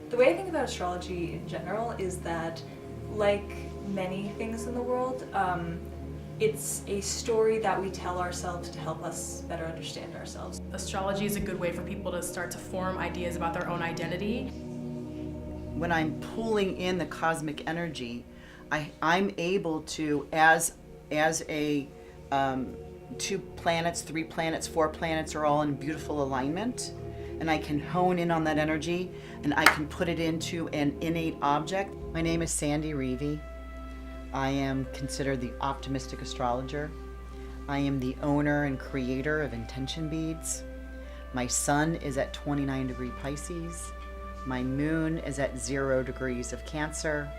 The way I think about astrology in general is that, like many things in the world, it's a story that we tell ourselves to help us better understand ourselves. Astrology is a good way for people to start to form ideas about their own identity. When I'm pulling in the cosmic energy, I'm able to, as a 2 planets, 3 planets, 4 planets are all in beautiful alignment, and I can hone in on that energy and I can put it into an innate object. My name is Sandy Reevy. I am considered the optimistic astrologer. I am the owner and creator of Intention Beads. My sun is at 29 degree Pisces. My moon is at 0 degrees of Cancer,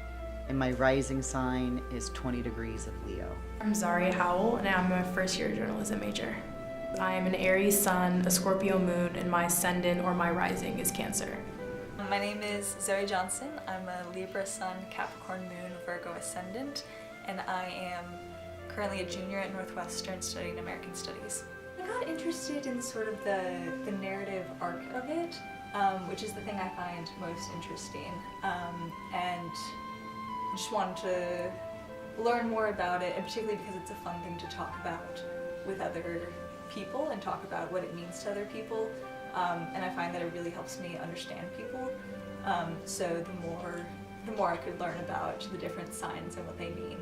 and my rising sign is 20 degrees of Leo. I'm Zaria Howell, and I'm a first-year journalism major. I am an Aries sun, a Scorpio moon, and my ascendant or my rising is Cancer. My name is Zoe Johnson. I'm a Libra sun, Capricorn moon, Virgo ascendant, and I am currently a junior at Northwestern studying American Studies. I got interested in sort of the narrative arc of it, which is the thing I find most interesting, and just wanted to learn more about it, and particularly because it's a fun thing to talk about with other people and talk about what it means to other people, and I find that it really helps me understand people, so the more I could learn about the different signs and what they mean,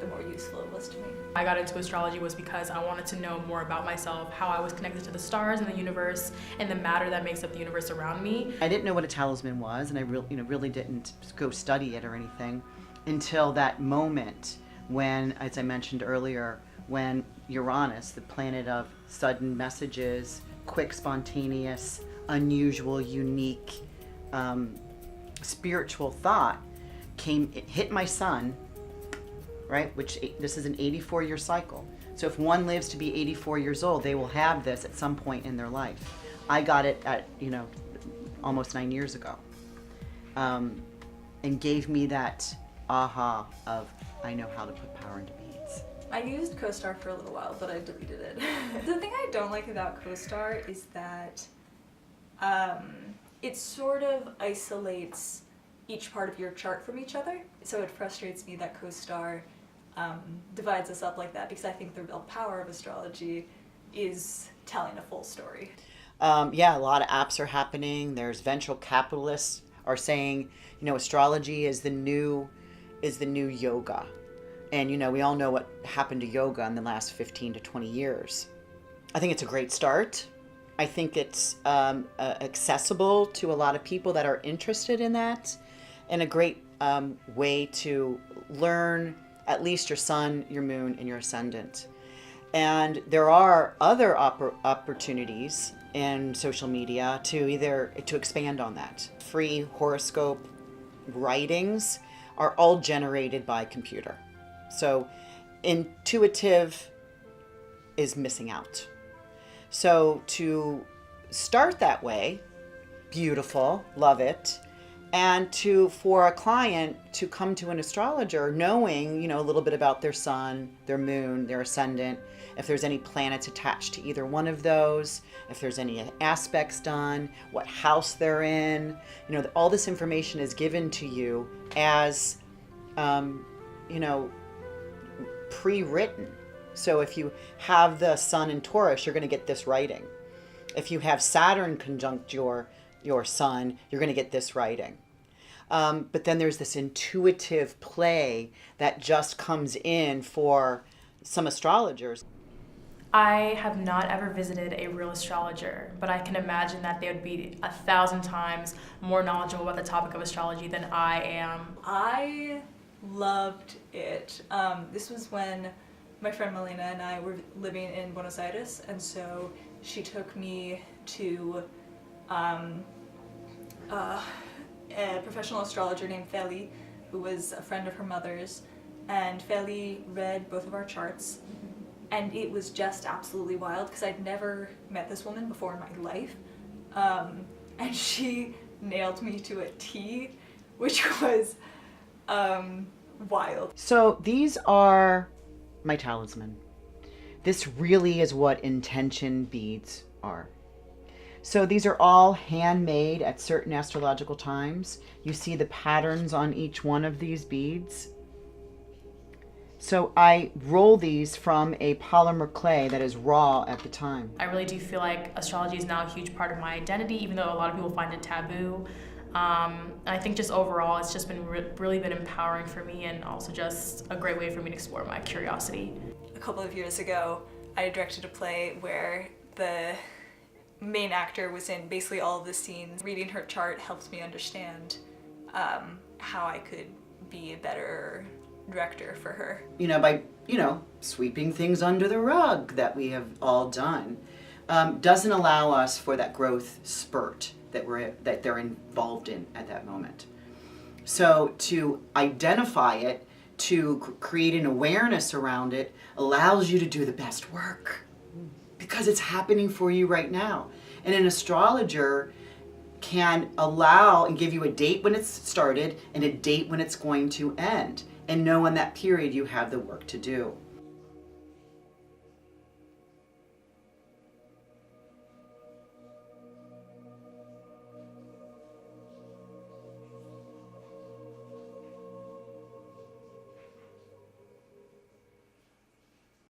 the more useful it was to me. I got into astrology was because I wanted to know more about myself, how I was connected to the stars and the universe, and the matter that makes up the universe around me. I didn't know what a talisman was, and I really didn't go study it or anything until that moment when, as I mentioned earlier, when Uranus, the planet of sudden messages, quick, spontaneous, unusual, unique, spiritual thought it hit my sun, right? Which this is an 84-year cycle. So if one lives to be 84 years old, they will have this at some point in their life. I got it at, almost 9 years ago, and gave me that aha of, I know how to put power into beads. I used CoStar for a little while, but I deleted it. The thing I don't like about CoStar is that it sort of isolates each part of your chart from each other. So it frustrates me that CoStar divides us up like that, because I think the real power of astrology is telling a full story. Yeah, a lot of apps are happening. There's venture capitalists are saying, astrology is the new yoga. And, we all know what happened to yoga in the last 15 to 20 years. I think it's a great start. I think it's accessible to a lot of people that are interested in that, and a great way to learn at least your sun, your moon, and your ascendant. And there are other opportunities in social media to expand on that. Free horoscope writings are all generated by computer. So intuitive is missing out. So to start that way, beautiful, love it. And for a client to come to an astrologer knowing, a little bit about their sun, their moon, their ascendant, if there's any planets attached to either one of those, if there's any aspects done, what house they're in, all this information is given to you as, pre-written. So if you have the sun in Taurus, you're going to get this writing. If you have Saturn conjunct your sun, you're going to get this writing. But then there's this intuitive play that just comes in for some astrologers. I have not ever visited a real astrologer, but I can imagine that they would be 1,000 times more knowledgeable about the topic of astrology than I am. I loved it. This was when my friend Melina and I were living in Buenos Aires, and so she took me to a professional astrologer named Feli, who was a friend of her mother's, and Feli read both of our charts, and it was just absolutely wild because I'd never met this woman before in my life, and she nailed me to a T, which was wild. So these are my talisman. This really is what intention beads are. So these are all handmade at certain astrological times. You see the patterns on each one of these beads. So I roll these from a polymer clay that is raw at the time. I really do feel like astrology is now a huge part of my identity, even though a lot of people find it taboo. I think just overall, it's just been really been empowering for me, and also just a great way for me to explore my curiosity. A couple of years ago, I directed a play where the main actor was in basically all of the scenes. Reading her chart helped me understand how I could be a better director for her. By, sweeping things under the rug that we have all done, doesn't allow us for that growth spurt that they're involved in at that moment. So to identify it, to create an awareness around it, allows you to do the best work because it's happening for you right now. And an astrologer can allow and give you a date when it's started and a date when it's going to end, and know in that period you have the work to do.